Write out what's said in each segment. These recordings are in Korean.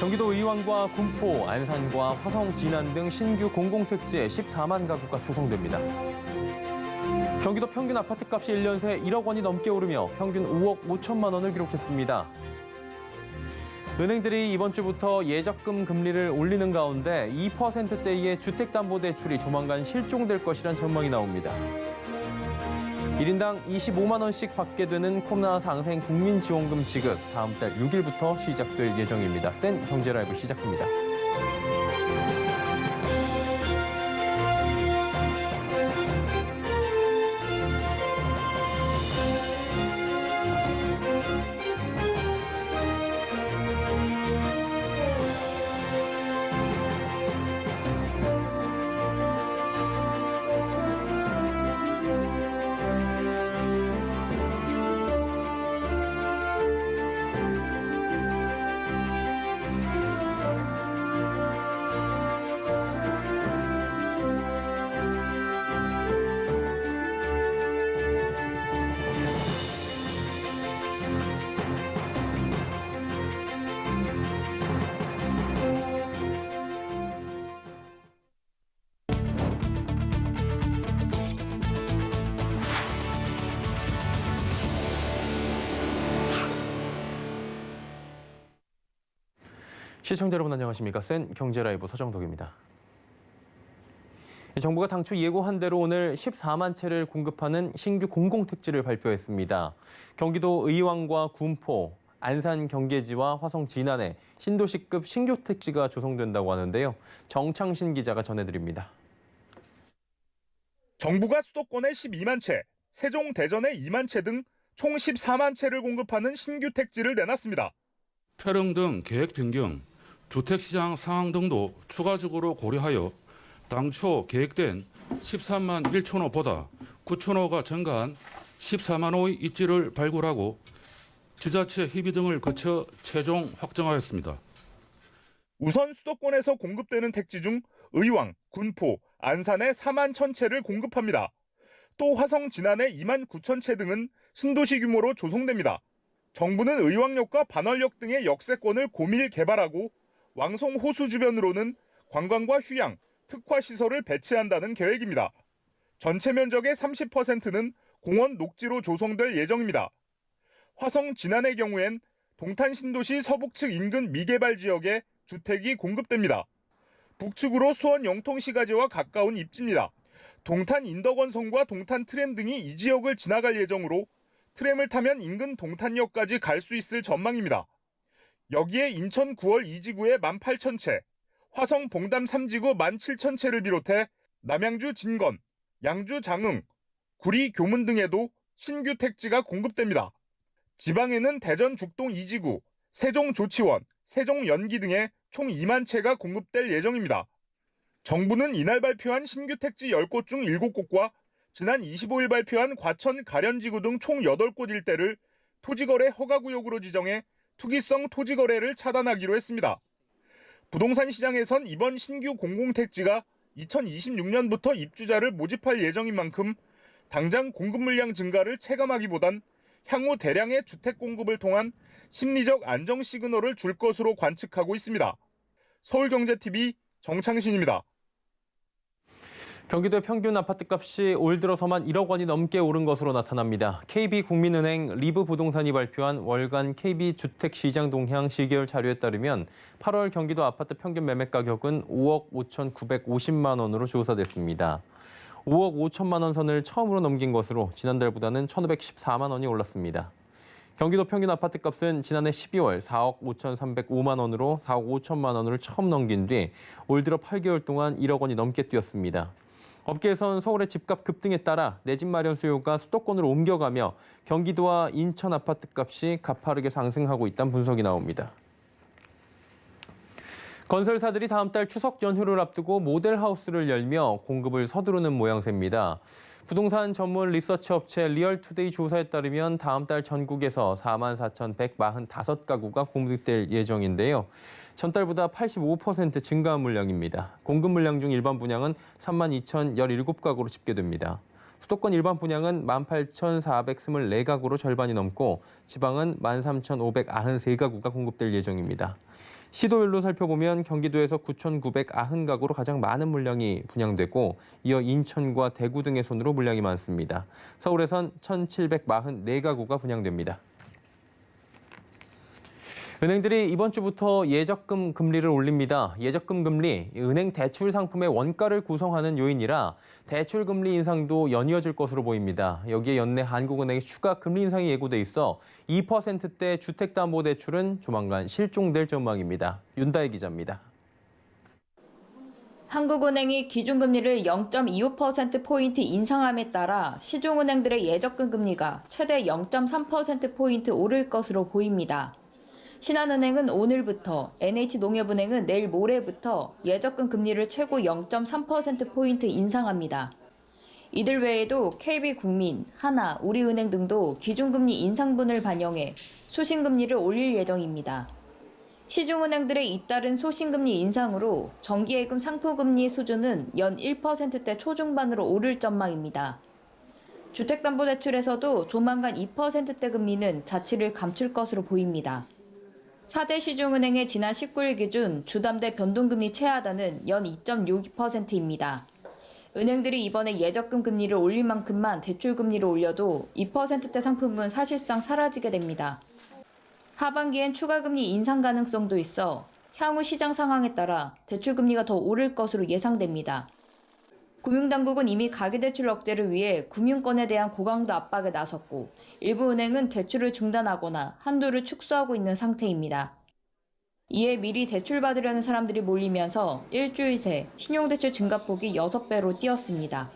경기도 의왕과 군포, 안산과 화성, 진안 등 신규 공공택지에 14만 가구가 조성됩니다. 경기도 평균 아파트값이 1년 새 1억 원이 넘게 오르며 평균 5억 5천만 원을 기록했습니다. 은행들이 이번 주부터 예적금 금리를 올리는 가운데 2%대의 주택담보대출이 조만간 실종될 것이란 전망이 나옵니다. 1인당 25만 원씩 받게 되는 코로나 상생 국민지원금 지급 다음 달 6일부터 시작될 예정입니다. 센 경제라이브 시작합니다. 시청자 여러분 안녕하십니까? 센 경제라이브 서정덕입니다. 정부가 당초 예고한 대로 오늘 14만 채를 공급하는 신규 공공택지를 발표했습니다. 경기도 의왕과 군포, 안산 경계지와 화성 진안에 신도시급 신규 택지가 조성된다고 하는데요. 정창신 기자가 전해드립니다. 정부가 수도권에 12만 채, 세종, 대전에 2만 채 등 총 14만 채를 공급하는 신규 택지를 내놨습니다. 태릉 등 계획 변경, 주택시장 상황 등도 추가적으로 고려하여 당초 계획된 13만 1천 호보다 9천 호가 증가한 14만 호의 입지를 발굴하고 지자체 협의 등을 거쳐 최종 확정하였습니다. 우선 수도권에서 공급되는 택지 중 의왕, 군포, 안산에 4만 1천 채를 공급합니다. 또 화성, 진안에 2만 9천 채 등은 신도시 규모로 조성됩니다. 정부는 의왕역과 반월역 등의 역세권을 고밀 개발하고 왕송 호수 주변으로는 관광과 휴양, 특화시설을 배치한다는 계획입니다. 전체 면적의 30%는 공원 녹지로 조성될 예정입니다. 화성, 진안의 경우엔 동탄 신도시 서북측 인근 미개발 지역에 주택이 공급됩니다. 북측으로 수원 영통시가지와 가까운 입지입니다. 동탄 인덕원성과 동탄 트램 등이 이 지역을 지나갈 예정으로 트램을 타면 인근 동탄역까지 갈 수 있을 전망입니다. 여기에 인천 9월 2지구에 18,000채, 화성 봉담 3지구 17,000채를 비롯해 남양주 진건, 양주 장흥, 구리 교문 등에도 신규 택지가 공급됩니다. 지방에는 대전 죽동 2지구, 세종 조치원, 세종 연기 등에 총 2만 채가 공급될 예정입니다. 정부는 이날 발표한 신규 택지 10곳 중 7곳과 지난 25일 발표한 과천 가련지구 등 총 8곳 일대를 토지거래 허가구역으로 지정해 투기성 토지거래를 차단하기로 했습니다. 부동산 시장에선 이번 신규 공공택지가 2026년부터 입주자를 모집할 예정인 만큼 당장 공급 물량 증가를 체감하기보단 향후 대량의 주택 공급을 통한 심리적 안정 시그널을 줄 것으로 관측하고 있습니다. 서울경제TV 정창신입니다. 경기도의 평균 아파트값이 올 들어서만 1억 원이 넘게 오른 것으로 나타납니다. KB국민은행 리브부동산이 발표한 월간 KB주택시장 동향 시계열 자료에 따르면 8월 경기도 아파트 평균 매매 가격은 5억 5,950만 원으로 조사됐습니다. 5억 5천만 원 선을 처음으로 넘긴 것으로 지난달보다는 1,514만 원이 올랐습니다. 경기도 평균 아파트값은 지난해 12월 4억 5,305만 원으로 4억 5천만 원을 처음 넘긴 뒤 올 들어 8개월 동안 1억 원이 넘게 뛰었습니다. 업계에선 서울의 집값 급등에 따라 내 집 마련 수요가 수도권으로 옮겨가며 경기도와 인천 아파트값이 가파르게 상승하고 있다는 분석이 나옵니다. 건설사들이 다음 달 추석 연휴를 앞두고 모델하우스를 열며 공급을 서두르는 모양새입니다. 부동산 전문 리서치 업체 리얼투데이 조사에 따르면 다음 달 전국에서 44,145가구가 공급될 예정인데요. 전달보다 85% 증가한 물량입니다. 공급 물량 중 일반 분양은 32,017가구로 집계됩니다. 수도권 일반 분양은 18,424가구로 절반이 넘고 지방은 13,593가구가 공급될 예정입니다. 시도별로 살펴보면 경기도에서 9,990가구로 가장 많은 물량이 분양되고 이어 인천과 대구 등의 손으로 물량이 많습니다. 서울에선 1,744가구가 분양됩니다. 은행들이 이번 주부터 예적금 금리를 올립니다. 예적금 금리, 은행 대출 상품의 원가를 구성하는 요인이라 대출 금리 인상도 연이어질 것으로 보입니다. 여기에 연내 한국은행의 추가 금리 인상이 예고돼 있어 2%대 주택담보대출은 조만간 실종될 전망입니다. 윤다혜 기자입니다. 한국은행이 기준금리를 0.25%포인트 인상함에 따라 시중은행들의 예적금 금리가 최대 0.3%포인트 오를 것으로 보입니다. 신한은행은 오늘부터, NH농협은행은 내일 모레부터 예적금 금리를 최고 0.3%포인트 인상합니다. 이들 외에도 KB국민, 하나, 우리은행 등도 기준금리 인상분을 반영해 소신금리를 올릴 예정입니다. 시중은행들의 잇따른 소신금리 인상으로 정기예금 상품금리 수준은 연 1%대 초중반으로 오를 전망입니다. 주택담보대출에서도 조만간 2%대 금리는 자취를 감출 것으로 보입니다. 4대 시중은행의 지난 19일 기준 주담대 변동금리 최하단은 연 2.62%입니다. 은행들이 이번에 예적금 금리를 올릴 만큼만 대출금리를 올려도 2%대 상품은 사실상 사라지게 됩니다. 하반기엔 추가금리 인상 가능성도 있어 향후 시장 상황에 따라 대출금리가 더 오를 것으로 예상됩니다. 금융당국은 이미 가계대출 억제를 위해 금융권에 대한 고강도 압박에 나섰고 일부 은행은 대출을 중단하거나 한도를 축소하고 있는 상태입니다. 이에 미리 대출받으려는 사람들이 몰리면서 일주일 새 신용대출 증가폭이 6배로 뛰었습니다.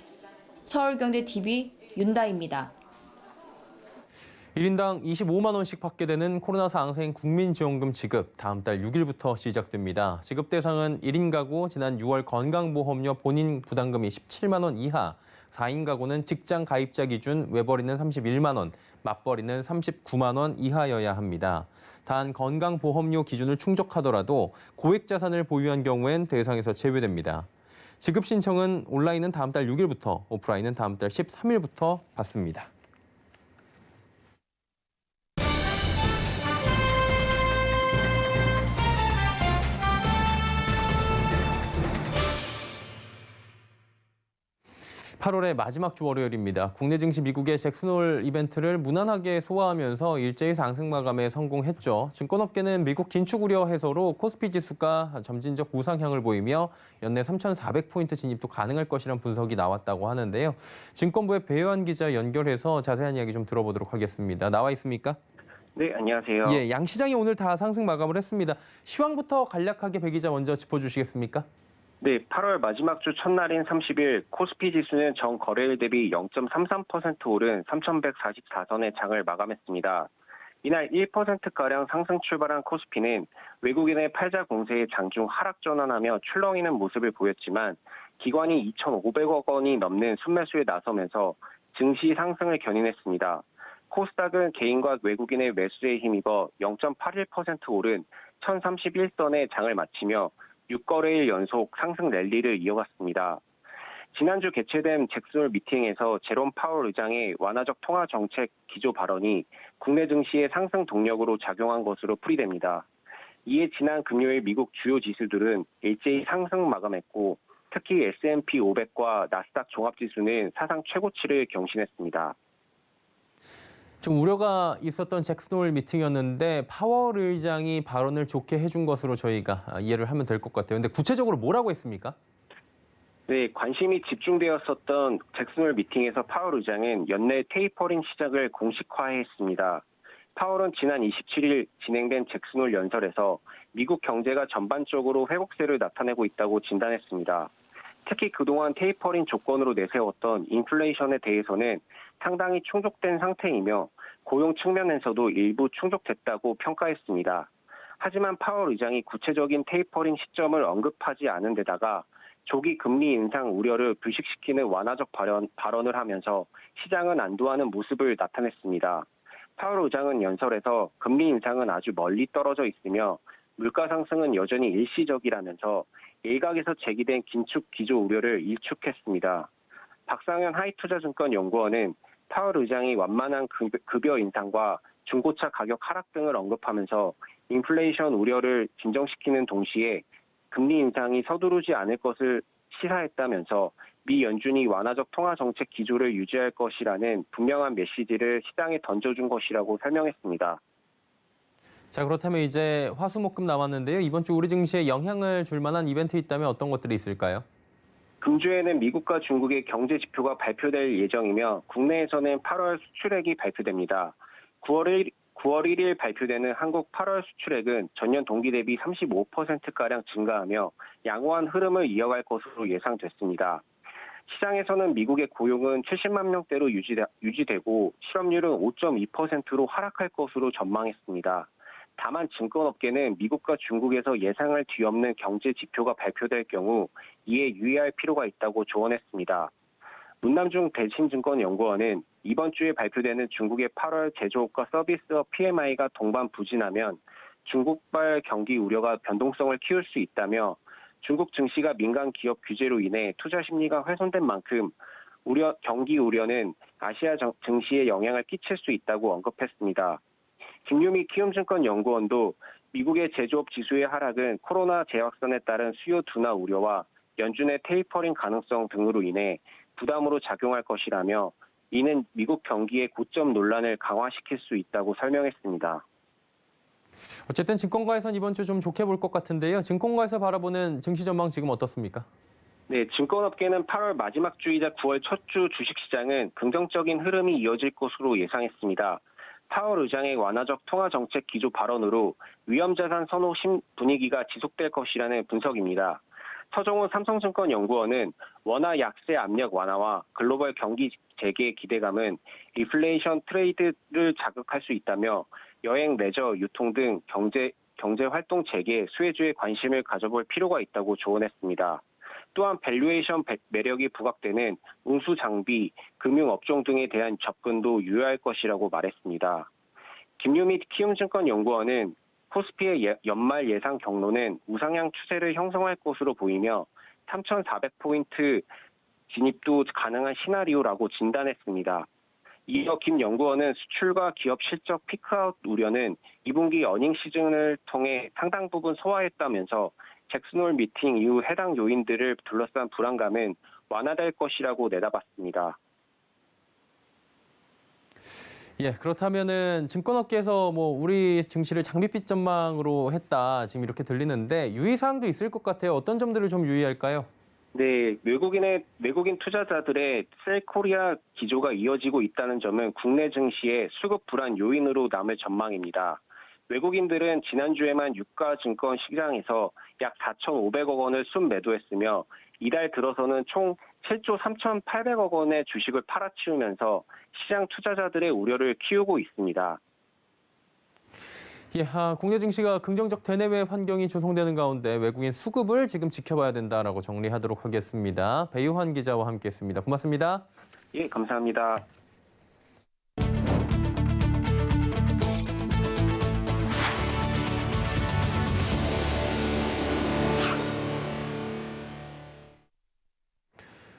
서울경제TV 윤다입니다. 1인당 25만 원씩 받게 되는 코로나 상생 국민지원금 지급 다음 달 6일부터 시작됩니다. 지급 대상은 1인 가구 지난 6월 건강보험료 본인 부담금이 17만 원 이하, 4인 가구는 직장 가입자 기준 외벌이는 31만 원, 맞벌이는 39만 원 이하여야 합니다. 단 건강보험료 기준을 충족하더라도 고액 자산을 보유한 경우엔 대상에서 제외됩니다. 지급 신청은 온라인은 다음 달 6일부터, 오프라인은 다음 달 13일부터 받습니다. (8월의) 마지막 주 월요일입니다. 국내 증시 미국의 잭슨홀 이벤트를 무난하게 소화하면서 일제히 상승 마감에 성공했죠. 증권업계는 미국 긴축 우려 해소로 코스피 지수가 점진적 우상향을 보이며 연내 3,400포인트 진입도 가능할 것이란 분석이 나왔다고 하는데요. 증권부의 배요한 기자 연결해서 자세한 이야기 좀 들어보도록 하겠습니다. 나와 있습니까? 네, 안녕하세요. 예, 양시장이 오늘 다 상승 마감을 했습니다. 시황부터 간략하게 배 기자 먼저 짚어주시겠습니까? 네, 8월 마지막 주 첫날인 30일 코스피 지수는 전 거래일 대비 0.33% 오른 3,144선의 장을 마감했습니다. 이날 1%가량 상승 출발한 코스피는 외국인의 팔자 공세에 장중 하락 전환하며 출렁이는 모습을 보였지만 기관이 2,500억 원이 넘는 순매수에 나서면서 증시 상승을 견인했습니다. 코스닥은 개인과 외국인의 매수에 힘입어 0.81% 오른 1,031선의 장을 마치며 6거래일 연속 상승 랠리를 이어갔습니다. 지난주 개최된 잭슨홀 미팅에서 제롬 파월 의장의 완화적 통화 정책 기조 발언이 국내 증시의 상승 동력으로 작용한 것으로 풀이됩니다. 이에 지난 금요일 미국 주요 지수들은 일제히 상승 마감했고 특히 S&P 500과 나스닥 종합지수는 사상 최고치를 경신했습니다. 좀 우려가 있었던 잭슨홀 미팅이었는데 파월 의장이 발언을 좋게 해준 것으로 저희가 이해를 하면 될 것 같아요. 근데 구체적으로 뭐라고 했습니까? 네, 관심이 집중되었었던 잭슨홀 미팅에서 파월 의장은 연내 테이퍼링 시작을 공식화했습니다. 파월은 지난 27일 진행된 잭슨홀 연설에서 미국 경제가 전반적으로 회복세를 나타내고 있다고 진단했습니다. 특히 그동안 테이퍼링 조건으로 내세웠던 인플레이션에 대해서는 상당히 충족된 상태이며 고용 측면에서도 일부 충족됐다고 평가했습니다. 하지만 파월 의장이 구체적인 테이퍼링 시점을 언급하지 않은 데다가 조기 금리 인상 우려를 불식시키는 완화적 발언을 하면서 시장은 안도하는 모습을 나타냈습니다. 파월 의장은 연설에서 금리 인상은 아주 멀리 떨어져 있으며 물가 상승은 여전히 일시적이라면서 일각에서 제기된 긴축 기조 우려를 일축했습니다. 박상현 하이투자증권 연구원은 파월 의장이 완만한 급여 인상과 중고차 가격 하락 등을 언급하면서 인플레이션 우려를 진정시키는 동시에 금리 인상이 서두르지 않을 것을 시사했다면서 미 연준이 완화적 통화 정책 기조를 유지할 것이라는 분명한 메시지를 시장에 던져준 것이라고 설명했습니다. 자, 그렇다면 이제 화수목금 남았는데요. 이번 주 우리 증시에 영향을 줄 만한 이벤트 있다면 어떤 것들이 있을까요? 금주에는 미국과 중국의 경제 지표가 발표될 예정이며 국내에서는 8월 수출액이 발표됩니다. 9월 1일 발표되는 한국 8월 수출액은 전년 동기 대비 35%가량 증가하며 양호한 흐름을 이어갈 것으로 예상됐습니다. 시장에서는 미국의 고용은 70만 명대로 유지되고 실업률은 5.2%로 하락할 것으로 전망했습니다. 다만 증권업계는 미국과 중국에서 예상을 뒤엎는 경제 지표가 발표될 경우 이에 유의할 필요가 있다고 조언했습니다. 문남중 대신증권연구원은 이번 주에 발표되는 중국의 8월 제조업과 서비스업 PMI가 동반 부진하면 중국발 경기 우려가 변동성을 키울 수 있다며 중국 증시가 민간 기업 규제로 인해 투자 심리가 훼손된 만큼 경기 우려는 아시아 증시에 영향을 끼칠 수 있다고 언급했습니다. 김유미 키움증권연구원도 미국의 제조업 지수의 하락은 코로나 재확산에 따른 수요 둔화 우려와 연준의 테이퍼링 가능성 등으로 인해 부담으로 작용할 것이라며 이는 미국 경기의 고점 논란을 강화시킬 수 있다고 설명했습니다. 어쨌든 증권가에선 이번 주 좀 좋게 볼 것 같은데요. 증권가에서 바라보는 증시 전망 지금 어떻습니까? 네, 증권업계는 8월 마지막 주이자 9월 첫 주 주식시장은 긍정적인 흐름이 이어질 것으로 예상했습니다. 파월 의장의 완화적 통화정책 기조 발언으로 위험자산 선호 분위기가 지속될 것이라는 분석입니다. 서정훈 삼성증권연구원은 원화 약세 압력 완화와 글로벌 경기 재개 기대감은 리플레이션 트레이드를 자극할 수 있다며 여행, 레저, 유통 등 경제 활동 재개, 수혜주에 관심을 가져볼 필요가 있다고 조언했습니다. 또한 밸류에이션 매력이 부각되는 운수 장비, 금융업종 등에 대한 접근도 유효할 것이라고 말했습니다. 김유미 키움증권연구원은 코스피의 연말 예상 경로는 우상향 추세를 형성할 것으로 보이며 3,400포인트 진입도 가능한 시나리오라고 진단했습니다. 이어 김 연구원은 수출과 기업 실적 피크아웃 우려는 2분기 어닝 시즌을 통해 상당 부분 소화했다면서 잭슨홀 미팅 이후 해당 요인들을 둘러싼 불안감은 완화될 것이라고 내다봤습니다. 예, 그렇다면은 증권업계에서 우리 증시를 장밋빛 전망으로 했다 지금 이렇게 들리는데 유의사항도 있을 것 같아요. 어떤 점들을 좀 유의할까요? 네, 외국인 투자자들의 셀 코리아 기조가 이어지고 있다는 점은 국내 증시의 수급 불안 요인으로 남을 전망입니다. 외국인들은 지난주에만 유가 증권 시장에서 약 4,500억 원을 순매도했으며 이달 들어서는 총 7조 3,800억 원의 주식을 팔아치우면서 시장 투자자들의 우려를 키우고 있습니다. 예, 국내 증시가 긍정적 대내외 환경이 조성되는 가운데 외국인 수급을 지금 지켜봐야 된다라고 정리하도록 하겠습니다. 배유환 기자와 함께했습니다. 고맙습니다. 예, 감사합니다.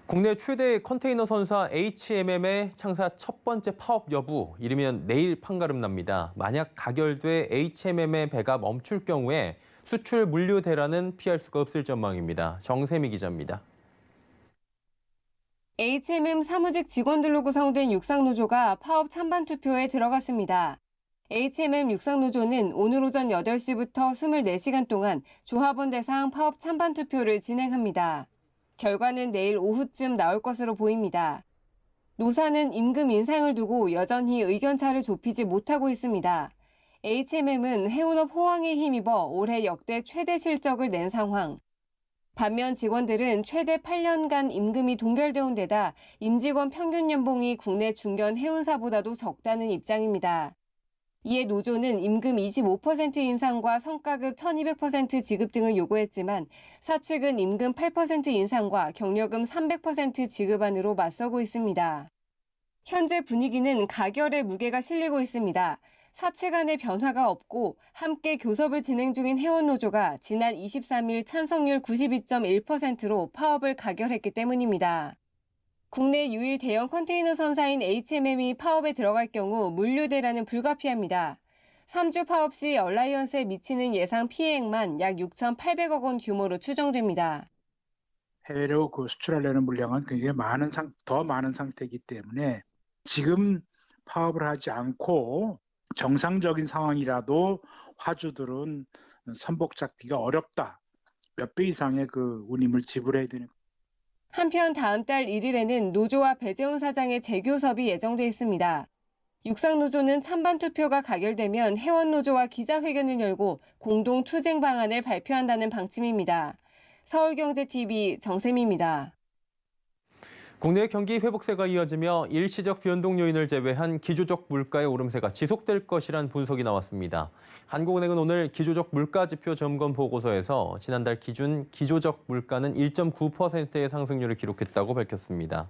국내 최대 컨테이너 선사 HMM의 창사 첫 번째 파업 여부, 이르면 내일 판가름 납니다. 만약 가결돼 HMM의 배가 멈출 경우에 수출 물류 대란은 피할 수가 없을 전망입니다. 정세미 기자입니다. HMM 사무직 직원들로 구성된 육상노조가 파업 찬반 투표에 들어갔습니다. HMM 육상노조는 오늘 오전 8시부터 24시간 동안 조합원 대상 파업 찬반 투표를 진행합니다. 결과는 내일 오후쯤 나올 것으로 보입니다. 노사는 임금 인상을 두고 여전히 의견차를 좁히지 못하고 있습니다. HMM은 해운업 호황에 힘입어 올해 역대 최대 실적을 낸 상황. 반면 직원들은 최대 8년간 임금이 동결되온 데다 임직원 평균 연봉이 국내 중견 해운사보다도 적다는 입장입니다. 이에 노조는 임금 25% 인상과 성과급 1200% 지급 등을 요구했지만 사측은 임금 8% 인상과 경력금 300% 지급안으로 맞서고 있습니다. 현재 분위기는 가결의 무게가 실리고 있습니다. 사측 간의 변화가 없고 함께 교섭을 진행 중인 해운노조가 지난 23일 찬성률 92.1%로 파업을 가결했기 때문입니다. 국내 유일 대형 컨테이너 선사인 HMM이 파업에 들어갈 경우 물류 대란은 불가피합니다. 3주 파업 시 얼라이언스에 미치는 예상 피해액만 약 6,800억 원 규모로 추정됩니다. 해외로 수출하려는 물량은 굉장히 더 많은 상태이기 때문에 지금 파업을 하지 않고 정상적인 상황이라도 화주들은 선복 잡기가 어렵다. 몇 배 이상의 그 운임을 지불해야 되는. 한편 다음 달 1일에는 노조와 배재훈 사장의 재교섭이 예정돼 있습니다. 육상노조는 찬반 투표가 가결되면 회원노조와 기자회견을 열고 공동 투쟁 방안을 발표한다는 방침입니다. 서울경제TV 정샘입니다. 국내 경기 회복세가 이어지며 일시적 변동 요인을 제외한 기조적 물가의 오름세가 지속될 것이란 분석이 나왔습니다. 한국은행은 오늘 기조적 물가지표 점검 보고서에서 지난달 기준 기조적 물가는 1.9%의 상승률을 기록했다고 밝혔습니다.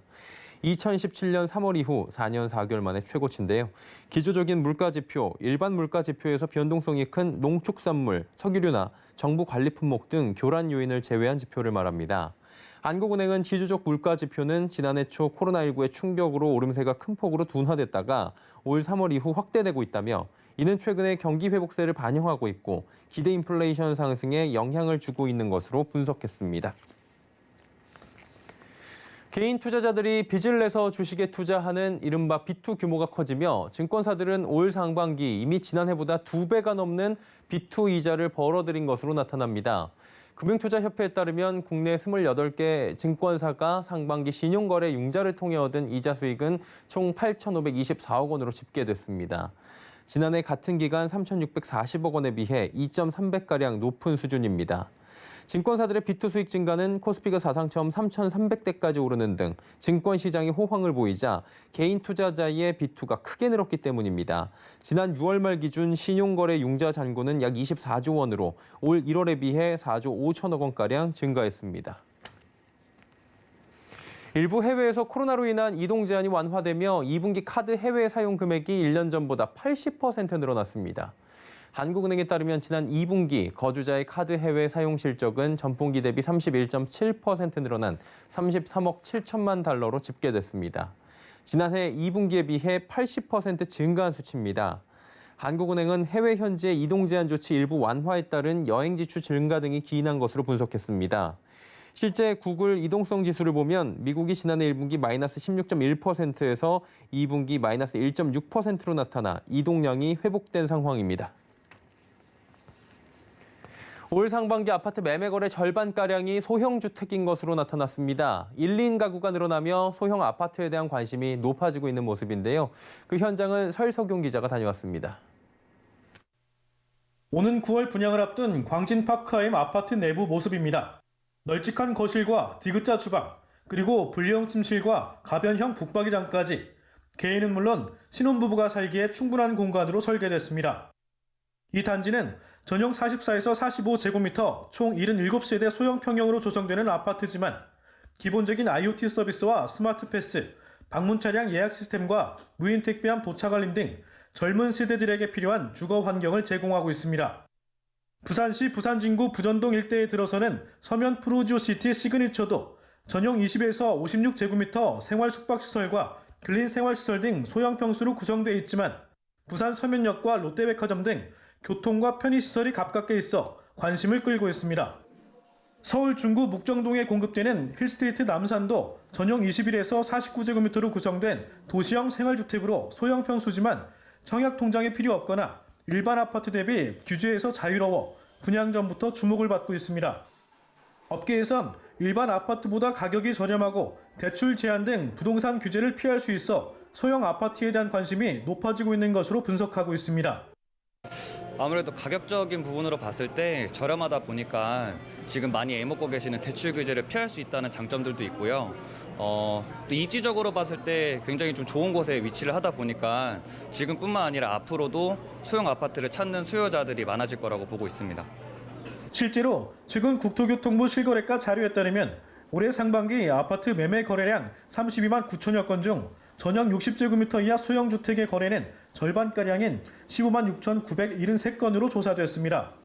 2017년 3월 이후 4년 4개월 만에 최고치인데요. 기조적인 물가지표, 일반 물가지표에서 변동성이 큰 농축산물, 석유류나 정부 관리 품목 등 교란 요인을 제외한 지표를 말합니다. 한국은행은 기조적 물가지표는 지난해 초 코로나19의 충격으로 오름세가 큰 폭으로 둔화됐다가 올 3월 이후 확대되고 있다며 이는 최근의 경기 회복세를 반영하고 있고 기대 인플레이션 상승에 영향을 주고 있는 것으로 분석했습니다. 개인 투자자들이 빚을 내서 주식에 투자하는 이른바 B2 규모가 커지며 증권사들은 올 상반기 이미 지난해보다 2배가 넘는 B2 이자를 벌어들인 것으로 나타납니다. 금융투자협회에 따르면 국내 28개 증권사가 상반기 신용거래 융자를 통해 얻은 이자 수익은 총 8,524억 원으로 집계됐습니다. 지난해 같은 기간 3,640억 원에 비해 2.3배가량 높은 수준입니다. 증권사들의 B2 수익 증가는 코스피가 사상 처음 3,300대까지 오르는 등 증권 시장이 호황을 보이자 개인 투자자의 B2가 크게 늘었기 때문입니다. 지난 6월 말 기준 신용거래 융자 잔고는 약 24조 원으로 올 1월에 비해 4조 5천억 원가량 증가했습니다. 일부 해외에서 코로나로 인한 이동 제한이 완화되며 2분기 카드 해외 사용 금액이 1년 전보다 80% 늘어났습니다. 한국은행에 따르면 지난 2분기 거주자의 카드 해외 사용 실적은 전분기 대비 31.7% 늘어난 33억 7천만 달러로 집계됐습니다. 지난해 2분기에 비해 80% 증가한 수치입니다. 한국은행은 해외 현지의 이동 제한 조치 일부 완화에 따른 여행 지출 증가 등이 기인한 것으로 분석했습니다. 실제 구글 이동성 지수를 보면 미국이 지난해 1분기 마이너스 16.1%에서 2분기 마이너스 1.6%로 나타나 이동량이 회복된 상황입니다. 올 상반기 아파트 매매 거래 절반가량이 소형 주택인 것으로 나타났습니다. 1, 2인 가구가 늘어나며 소형 아파트에 대한 관심이 높아지고 있는 모습인데요. 그 현장을 설석용 기자가 다녀왔습니다. 오는 9월 분양을 앞둔 광진파크하임 아파트 내부 모습입니다. 널찍한 거실과 디귿자 주방, 그리고 분리형 침실과 가변형 북박이장까지 개인은 물론 신혼부부가 살기에 충분한 공간으로 설계됐습니다. 이 단지는 전용 44에서 45제곱미터 총 77세대 소형 평형으로 조성되는 아파트지만 기본적인 IoT 서비스와 스마트 패스, 방문 차량 예약 시스템과 무인 택배함 도착 알림 등 젊은 세대들에게 필요한 주거 환경을 제공하고 있습니다. 부산시 부산진구 부전동 일대에 들어서는 서면 프루지오시티 시그니처도 전용 20에서 56제곱미터 생활 숙박시설과 근린 생활시설 등 소형 평수로 구성되어 있지만 부산 서면역과 롯데백화점 등 교통과 편의시설이 가깝게 있어 관심을 끌고 있습니다. 서울 중구 묵정동에 공급되는 힐스테이트 남산도 전용 21에서 49제곱미터로 구성된 도시형 생활주택으로 소형 평수지만 청약통장이 필요 없거나 일반 아파트 대비 규제에서 자유로워 분양 전부터 주목을 받고 있습니다. 업계에선 일반 아파트보다 가격이 저렴하고 대출 제한 등 부동산 규제를 피할 수 있어 소형 아파트에 대한 관심이 높아지고 있는 것으로 분석하고 있습니다. 아무래도 가격적인 부분으로 봤을 때 저렴하다 보니까 지금 많이 애먹고 계시는 대출 규제를 피할 수 있다는 장점들도 있고요. 또 입지적으로 봤을 때 굉장히 좀 좋은 곳에 위치를 하다 보니까 지금뿐만 아니라 앞으로도 소형 아파트를 찾는 수요자들이 많아질 거라고 보고 있습니다. 실제로 최근 국토교통부 실거래가 자료에 따르면 올해 상반기 아파트 매매 거래량 32만 9천여 건 중 전용 60제곱미터 이하 소형 주택의 거래는 절반가량인 15만 6,973건으로 조사됐습니다.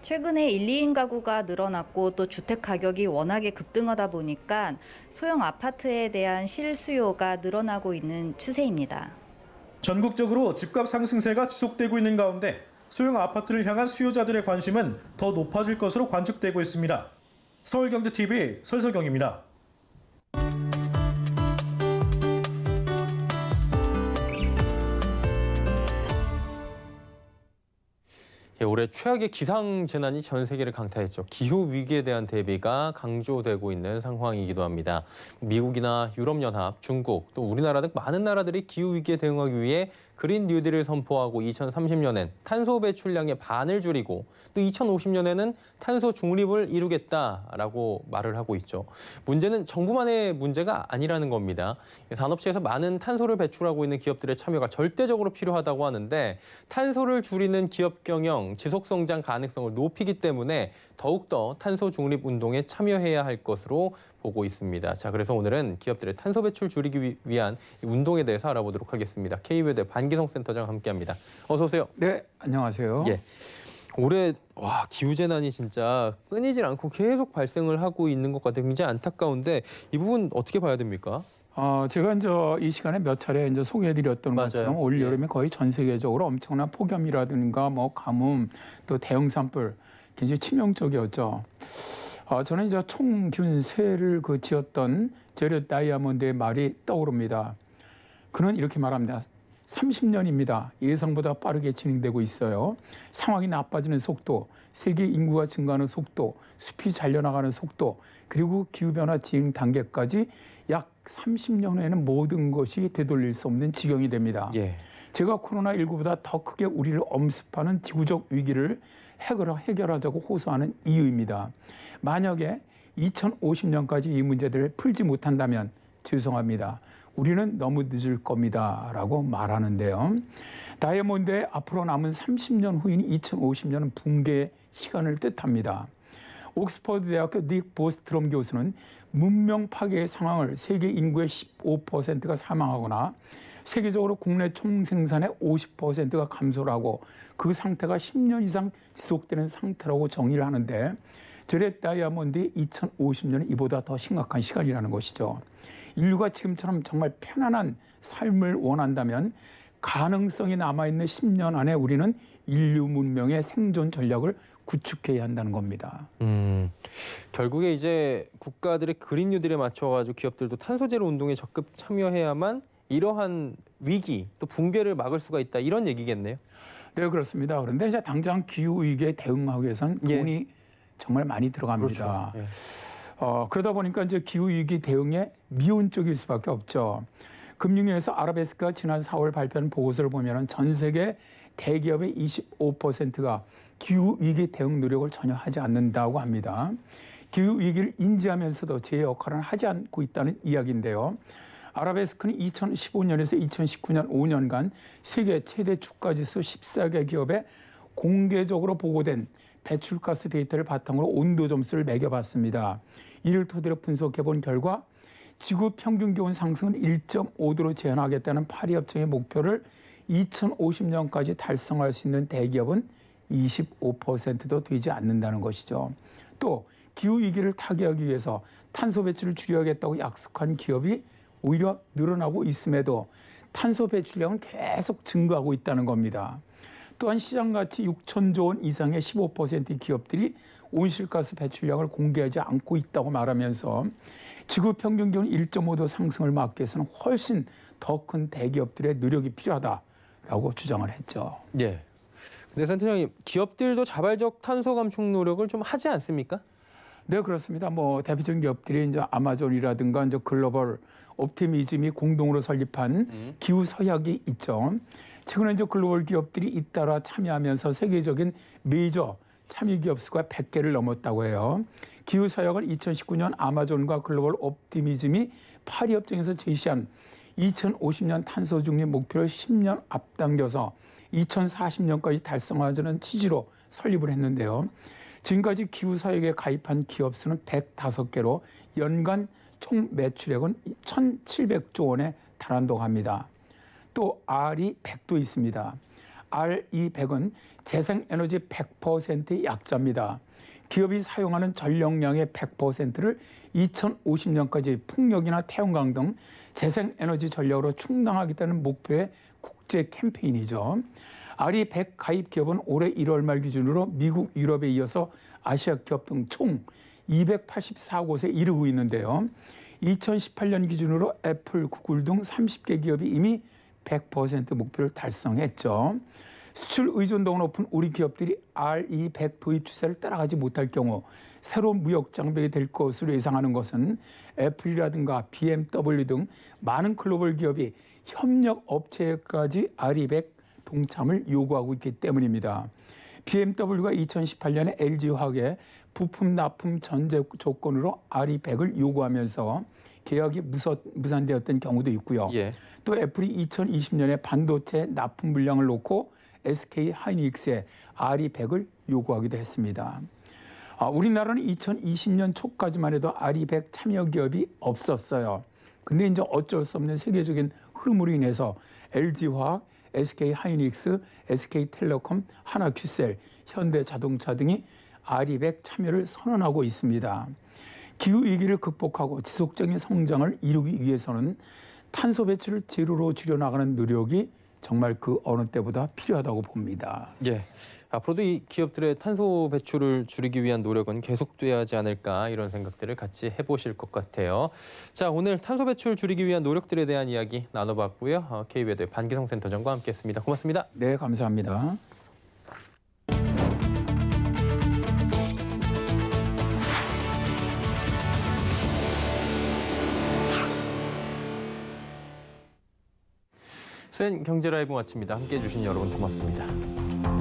최근에 1, 2인 가구가 늘어났고 또 주택 가격이 워낙에 급등하다 보니까 소형 아파트에 대한 실수요가 늘어나고 있는 추세입니다. 전국적으로 집값 상승세가 지속되고 있는 가운데 소형 아파트를 향한 수요자들의 관심은 더 높아질 것으로 관측되고 있습니다. 서울경제TV 설석영입니다. 올해 최악의 기상 재난이 전 세계를 강타했죠. 기후 위기에 대한 대비가 강조되고 있는 상황이기도 합니다. 미국이나 유럽연합, 중국, 또 우리나라 등 많은 나라들이 기후 위기에 대응하기 위해 그린 뉴딜을 선포하고 2030년엔 탄소 배출량의 반을 줄이고 또 2050년에는 탄소 중립을 이루겠다라고 말을 하고 있죠. 문제는 정부만의 문제가 아니라는 겁니다. 산업체에서 많은 탄소를 배출하고 있는 기업들의 참여가 절대적으로 필요하다고 하는데 탄소를 줄이는 기업 경영, 지속 성장 가능성을 높이기 때문에 더욱더 탄소 중립 운동에 참여해야 할 것으로 보고 있습니다. 자, 그래서 오늘은 기업들의 탄소 배출 줄이기 위한 운동에 대해서 알아보도록 하겠습니다. KB외대 반기성 센터장 함께합니다. 어서 오세요. 네, 안녕하세요. 예. 올해 기후 재난이 진짜 끊이질 않고 계속 발생을 하고 있는 것 같아요. 굉장히 안타까운데 이 부분 어떻게 봐야 됩니까? 제가 이제 이 시간에 몇 차례 이제 소개해드렸던 맞아요. 것처럼 올 여름에 거의 전 세계적으로 엄청난 폭염이라든가 뭐 가뭄 또 대형 산불 굉장히 치명적이었죠. 저는 이제 총균세를 지었던 제렛 다이아몬드의 말이 떠오릅니다. 그는 이렇게 말합니다. 30년입니다. 예상보다 빠르게 진행되고 있어요. 상황이 나빠지는 속도, 세계 인구가 증가하는 속도, 숲이 잘려나가는 속도, 그리고 기후변화 진행 단계까지 약 30년 후에는 모든 것이 되돌릴 수 없는 지경이 됩니다. 예. 제가 코로나19보다 더 크게 우리를 엄습하는 지구적 위기를 해결하자고 호소하는 이유입니다. 만약에 2050년까지 이 문제들을 풀지 못한다면 죄송합니다. 우리는 너무 늦을 겁니다. 라고 말하는데요. 다이아몬드의 앞으로 남은 30년 후인 2050년은 붕괴의 시간을 뜻합니다. 옥스퍼드 대학교 닉 보스트롬 교수는 문명 파괴의 상황을 세계 인구의 15%가 사망하거나 세계적으로 국내 총생산의 50%가 감소를 하고 그 상태가 10년 이상 지속되는 상태라고 정의를 하는데 제렛 다이아몬드의 2050년은 이보다 더 심각한 시간이라는 것이죠. 인류가 지금처럼 정말 편안한 삶을 원한다면 가능성이 남아있는 10년 안에 우리는 인류 문명의 생존 전략을 구축해야 한다는 겁니다. 결국에 이제 국가들의 그린 뉴딜에 맞춰가지고 기업들도 탄소 제로 운동에 적극 참여해야만 이러한 위기 또 붕괴를 막을 수가 있다 이런 얘기겠네요. 네, 그렇습니다. 그런데 이제 당장 기후 위기에 대응하기 위해서는 돈이 정말 많이 들어갑니다. 그렇죠. 예. 그러다 보니까 이제 기후 위기 대응에 미온적일 수밖에 없죠. 금융위에서 아라베스크가 지난 4월 발표한 보고서를 보면은 전 세계 대기업의 25%가 기후 위기 대응 노력을 전혀 하지 않는다고 합니다. 기후 위기를 인지하면서도 제 역할은 하지 않고 있다는 이야기인데요. 아라베스크는 2015년에서 2019년 5년간 세계 최대 주가지수 14개 기업에 공개적으로 보고된 배출가스 데이터를 바탕으로 온도 점수를 매겨봤습니다. 이를 토대로 분석해본 결과 지구 평균 기온 상승은 1.5도로 제한하겠다는 파리협정의 목표를 2050년까지 달성할 수 있는 대기업은 25%도 되지 않는다는 것이죠. 또 기후위기를 타개하기 위해서 탄소 배출을 줄여야겠다고 약속한 기업이 오히려 늘어나고 있음에도 탄소 배출량은 계속 증가하고 있다는 겁니다. 또한 시장가치 6천조 원 이상의 15%의 기업들이 온실가스 배출량을 공개하지 않고 있다고 말하면서 지구 평균 기온 1.5도 상승을 막기 위해서는 훨씬 더 큰 대기업들의 노력이 필요하다라고 주장을 했죠. 예. 근데 센터장님, 기업들도 자발적 탄소 감축 노력을 좀 하지 않습니까? 네, 그렇습니다. 대표적인 기업들이 이제 아마존이라든가 이제 글로벌 옵티미즘이 공동으로 설립한 기후 서약이 있죠. 최근에 이제 글로벌 기업들이 잇따라 참여하면서 세계적인 메이저 참여 기업 수가 100개를 넘었다고 해요. 기후 서약은 2019년 아마존과 글로벌 옵티미즘이 파리협정에서 제시한 2050년 탄소 중립 목표를 10년 앞당겨서 2040년까지 달성하자는 취지로 설립을 했는데요. 지금까지 기후 서약에 가입한 기업 수는 105개로 연간 총 매출액은 1,700조 원에 달한다고 합니다. 또 R이 100도 있습니다. RE100은 재생에너지 100%의 약자입니다. 기업이 사용하는 전력량의 100%를 2050년까지 풍력이나 태양광 등 재생에너지 전력으로 충당하겠다는 목표의 국제 캠페인이죠. RE100 가입 기업은 올해 1월 말 기준으로 미국, 유럽에 이어서 아시아 기업 등 총 284곳에 이르고 있는데요. 2018년 기준으로 애플, 구글 등 30개 기업이 이미 100% 목표를 달성했죠. 수출 의존도가 높은 우리 기업들이 RE100 도입 추세를 따라가지 못할 경우 새로운 무역 장벽이 될 것으로 예상하는 것은 애플이라든가 BMW 등 많은 글로벌 기업이 협력 업체까지 RE100 동참을 요구하고 있기 때문입니다. BMW가 2018년에 LG화학에 부품 납품 전제 조건으로 RE100을 요구하면서 계약이 무산되었던 경우도 있고요. 예. 또 애플이 2020년에 반도체 납품 물량을 놓고 SK 하이닉스에 RE100을 요구하기도 했습니다. 우리나라는 2020년 초까지만 해도 RE100 참여 기업이 없었어요. 근데 이제 어쩔 수 없는 세계적인 흐름으로 인해서 LG화학, SK 하이닉스, SK텔레콤, 하나큐셀, 현대자동차 등이 RE100 참여를 선언하고 있습니다. 기후위기를 극복하고 지속적인 성장을 이루기 위해서는 탄소 배출을 제로로 줄여나가는 노력이 정말 그 어느 때보다 필요하다고 봅니다. 예. 앞으로도 이 기업들의 탄소 배출을 줄이기 위한 노력은 계속돼야 하지 않을까 이런 생각들을 같이 해보실 것 같아요. 자, 오늘 탄소 배출 줄이기 위한 노력들에 대한 이야기 나눠봤고요. KB의 반기성 센터장과 함께했습니다. 고맙습니다. 네, 감사합니다. 센 경제 라이브 마칩니다. 함께해 주신 여러분 고맙습니다.